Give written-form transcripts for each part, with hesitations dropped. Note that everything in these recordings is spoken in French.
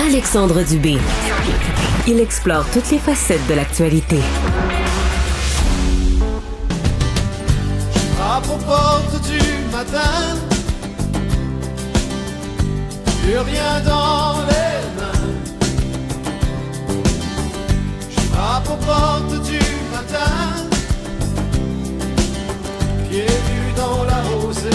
Alexandre Dubé. Il explore toutes les facettes de l'actualité. Je frappe aux portes du matin, plus rien dans les mains. Je frappe aux portes du matin, pieds nus dans la rosée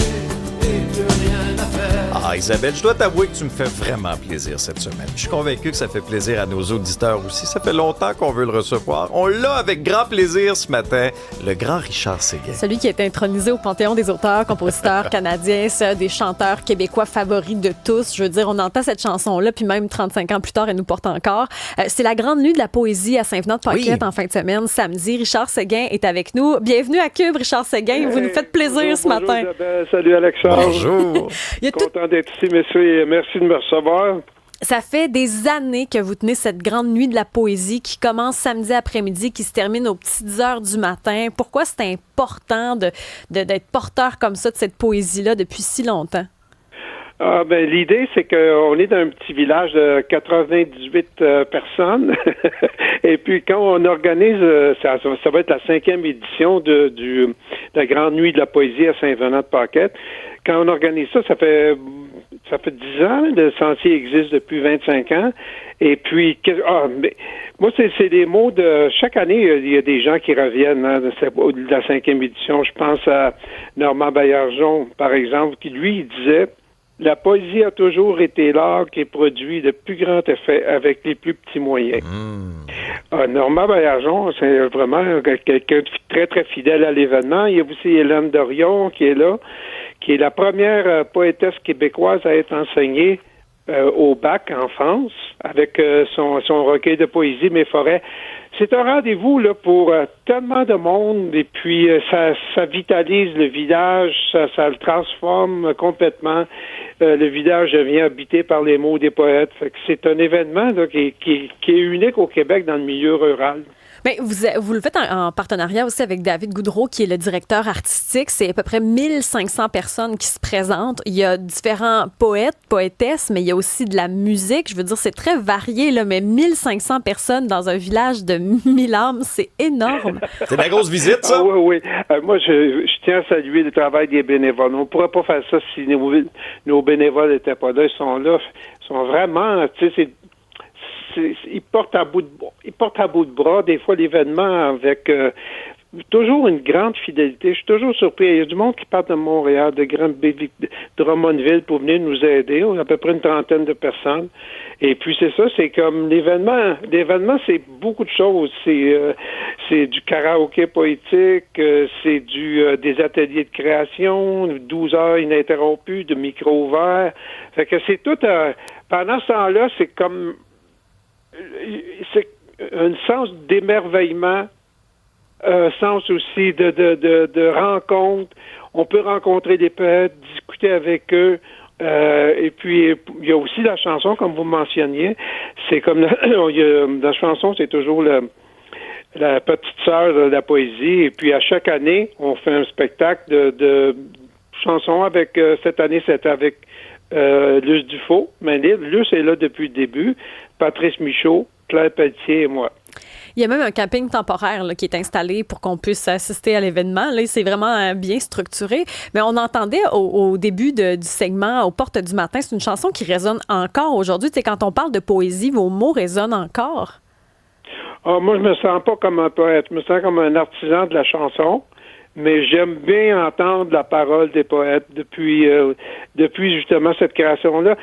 et plus rien à faire. Ah, Isabelle, je dois t'avouer que tu me fais vraiment plaisir cette semaine. Je suis convaincu que ça fait plaisir à nos auditeurs aussi. Ça fait longtemps qu'on veut le recevoir. On l'a avec grand plaisir ce matin, le grand Richard Séguin. Celui qui est intronisé au Panthéon des auteurs, compositeurs canadiens, c'est un des chanteurs québécois favoris de tous. Je veux dire, on entend cette chanson-là, puis même 35 ans plus tard, elle nous porte encore. C'est la grande nuit de la poésie à Saint-Venant-de-Paquette en fin de semaine, samedi. Richard Séguin est avec nous. Bienvenue à Cube, Richard Séguin. Vous nous faites plaisir ce matin. Bonjour Isabelle, salut Alexandre. Bonjour. Content d'être ici, messieurs, et merci de me recevoir. Ça fait des années que vous tenez cette grande nuit de la poésie qui commence samedi après-midi, qui se termine aux petites heures du matin. Pourquoi c'est important d'être porteur comme ça de cette poésie-là depuis si longtemps? L'idée, c'est qu'on est dans un petit village de 98 personnes. Et puis, quand on organise, ça va être la 5e édition de la Grande Nuit de la Poésie à Saint-Venant-de-Paquette. Quand on organise ça, ça fait 10 ans. Le sentier existe depuis 25 ans. Et puis, moi, c'est des mots de... Chaque année, il y a des gens qui reviennent de la 5e édition. Je pense à Normand Baillargeon, par exemple, qui, lui, il disait... La poésie a toujours été l'art qui produit le plus grand effet avec les plus petits moyens. Normand Baillargeon, c'est vraiment quelqu'un de très, très fidèle à l'événement. Il y a aussi Hélène Dorion qui est là, qui est la première poétesse québécoise à être enseignée au bac en France avec son recueil de poésie Mes forêts. C'est un rendez-vous là pour tellement de monde et puis ça vitalise le village, ça le transforme complètement. Le village devient habité par les mots des poètes. Fait que c'est un événement là, qui est unique au Québec dans le milieu rural. Bien, vous le faites en partenariat aussi avec David Goudreau, qui est le directeur artistique. C'est à peu près 1500 personnes qui se présentent. Il y a différents poètes, poétesses, mais il y a aussi de la musique. Je veux dire, c'est très varié, là, mais 1500 personnes dans un village de 1000 âmes, c'est énorme. C'est de la grosse visite, ça? Oui. Moi, je tiens à saluer le travail des bénévoles. On ne pourrait pas faire ça si nos bénévoles n'étaient pas là. Ils sont là. Ils sont vraiment, tu sais, ils portent à bout de bras des fois l'événement avec toujours une grande fidélité. Je suis toujours surpris. Il y a du monde qui part de Montréal, de Drummondville pour venir nous aider. On a à peu près une trentaine de personnes. Et puis c'est ça, c'est comme l'événement. L'événement, c'est beaucoup de choses. C'est du karaoké poétique, c'est des ateliers de création, 12 heures ininterrompues, de micro ouverts. Fait que c'est tout. Pendant ce temps-là, c'est comme un sens d'émerveillement, un sens aussi de rencontre. On peut rencontrer des poètes, discuter avec eux. Et puis, il y a aussi la chanson, comme vous mentionniez. C'est comme la chanson, c'est toujours la petite sœur de la poésie. Et puis, à chaque année, on fait un spectacle de chansons avec... cette année, c'était avec Luce Dufault. Mais Luce est là depuis le début. Patrice Michaud, Claire Pelletier et moi. Il y a même un camping temporaire là, qui est installé pour qu'on puisse assister à l'événement. Là, c'est vraiment bien structuré. Mais on entendait au début du segment, aux portes du matin, c'est une chanson qui résonne encore aujourd'hui. Tu sais, quand on parle de poésie, vos mots résonnent encore. Moi, je me sens pas comme un poète. Je me sens comme un artisan de la chanson. Mais j'aime bien entendre la parole des poètes depuis justement cette création-là.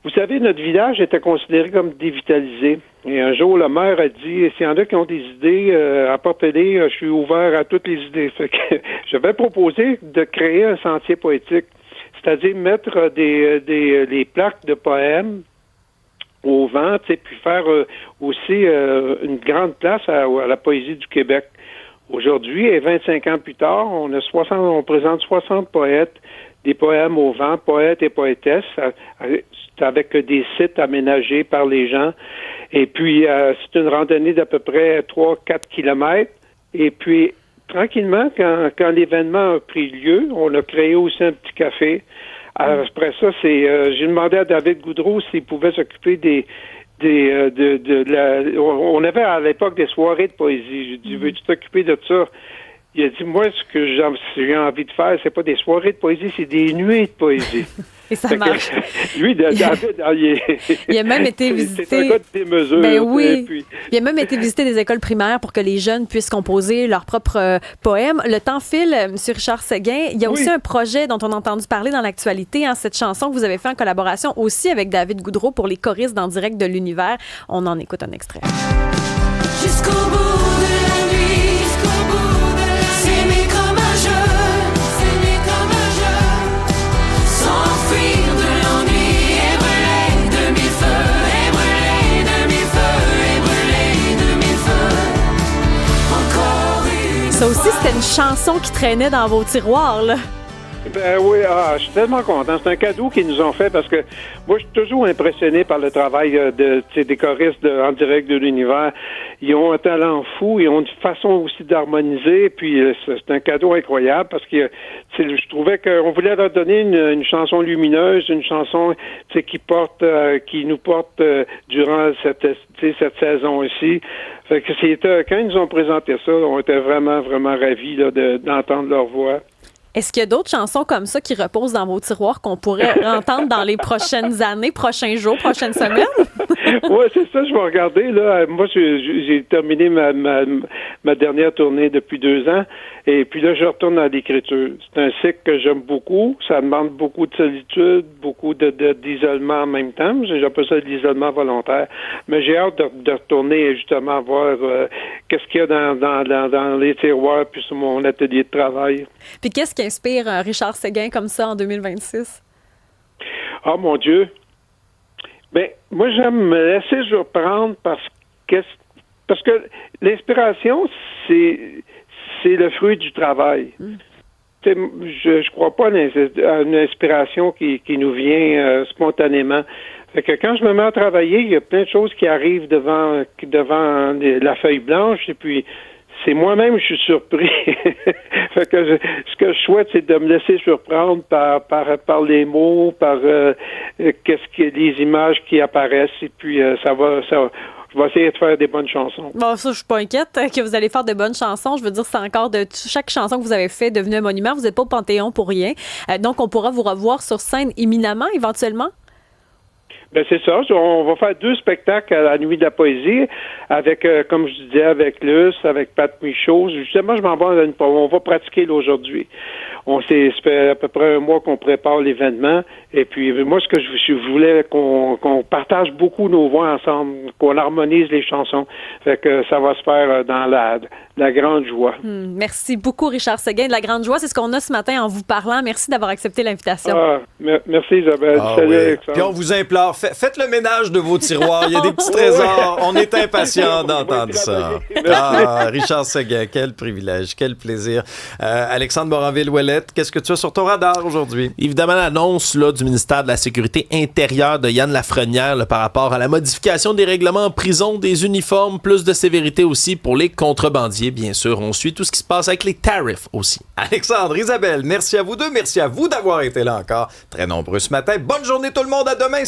Vous savez, notre village était considéré comme dévitalisé. Et un jour, le maire a dit, s'il y en a qui ont des idées, apportez-les, je suis ouvert à toutes les idées. Fait que je vais proposer de créer un sentier poétique, c'est-à-dire mettre les plaques de poèmes au vent, puis faire aussi une grande place à la poésie du Québec. Aujourd'hui, et 25 ans plus tard, on présente 60 poètes, des poèmes au vent, poètes et poétesses, avec des sites aménagés par les gens. Et puis, c'est une randonnée d'à peu près 3-4 kilomètres. Et puis, tranquillement, quand l'événement a pris lieu, on a créé aussi un petit café Après ça, j'ai demandé à David Goudreau s'il pouvait s'occuper on avait à l'époque des soirées de poésie. J'ai dit, veux-tu t'occuper de ça? Il a dit, moi, ce que j'ai envie de faire, c'est pas des soirées de poésie, c'est des nuées de poésie. Et ça marche. Lui, David, il a même été visiter. C'est un gars de démesure. Ben oui. Il a même été visiter des écoles primaires pour que les jeunes puissent composer leurs propres poèmes. Le temps file, M. Richard Séguin. Il y a aussi un projet dont on a entendu parler dans l'actualité, cette chanson que vous avez fait en collaboration aussi avec David Goudreau pour les choristes d'En direct de l'univers. On en écoute un extrait. Jusqu'au bout de la nuit, jusqu'au bout de la nuit, s'aimer comme un jeu, s'aimer comme un jeu, s'enfuir de l'ennui et brûler de mille feux, et brûler de mille feux, et brûler de mille feux, encore une Ça aussi, c'était une chanson qui traînait dans vos tiroirs, là. Ben oui, je suis tellement content. C'est un cadeau qu'ils nous ont fait parce que moi, je suis toujours impressionné par le travail des choristes En direct de l'univers. Ils ont un talent fou, ils ont une façon aussi d'harmoniser, puis c'est un cadeau incroyable parce que je trouvais qu'on voulait leur donner une chanson lumineuse, une chanson qui nous porte durant cette saison aussi. Fait que quand ils nous ont présenté ça, on était vraiment, vraiment ravis là, d'entendre leur voix. Est-ce qu'il y a d'autres chansons comme ça qui reposent dans vos tiroirs qu'on pourrait entendre dans les prochaines années, prochains jours, prochaines semaines? Oui, c'est ça, je vais regarder. Là. Moi, j'ai terminé ma dernière tournée depuis 2 ans. Et puis là, je retourne à l'écriture. C'est un cycle que j'aime beaucoup. Ça demande beaucoup de solitude, beaucoup d'isolement en même temps. J'appelle ça de l'isolement volontaire. Mais j'ai hâte de retourner justement voir qu'est-ce qu'il y a dans les tiroirs puis sur mon atelier de travail. Puis qu'est-ce qui inspire Richard Séguin comme ça en 2026? Ah, mon Dieu! Ben, moi, j'aime me laisser surprendre parce que l'inspiration, c'est le fruit du travail. Je crois pas à une inspiration qui nous vient spontanément. Fait que quand je me mets à travailler, il y a plein de choses qui arrivent devant la feuille blanche et puis c'est moi-même, je suis surpris. Fait que ce que je souhaite, c'est de me laisser surprendre par les mots, par les images qui apparaissent, et puis je vais essayer de faire des bonnes chansons. Bon, ça, je suis pas inquiète que vous allez faire de bonnes chansons. Je veux dire, c'est encore de chaque chanson que vous avez fait devenu un monument. Vous n'êtes pas au Panthéon pour rien. Donc, on pourra vous revoir sur scène imminemment, éventuellement? Ben c'est ça. On va faire 2 spectacles à la Nuit de la Poésie avec, comme je disais, avec Luce, avec Pat Michaud. Justement, je m'en vais on va pratiquer là aujourd'hui. Ça fait à peu près 1 mois qu'on prépare l'événement. Et puis, moi, ce que je voulais qu'on partage beaucoup nos voix ensemble, qu'on harmonise les chansons. Fait que ça va se faire dans la grande joie. Merci beaucoup, Richard Séguin. De la grande joie, c'est ce qu'on a ce matin en vous parlant. Merci d'avoir accepté l'invitation. Merci, Isabelle. Salut, Puis on vous implore, faites le ménage de vos tiroirs. Il y a des petits trésors. On est impatients d'entendre ça. Richard Séguin, quel privilège, quel plaisir. Alexandre Moranville-Ouellette, qu'est-ce que tu as sur ton radar aujourd'hui? Évidemment, l'annonce là, du ministère de la Sécurité intérieure de Yann Lafrenière là, par rapport à la modification des règlements en prison, des uniformes, plus de sévérité aussi pour les contrebandiers, bien sûr. On suit tout ce qui se passe avec les tarifs aussi. Alexandre, Isabelle, merci à vous deux. Merci à vous d'avoir été là encore. Très nombreux ce matin. Bonne journée tout le monde. À demain.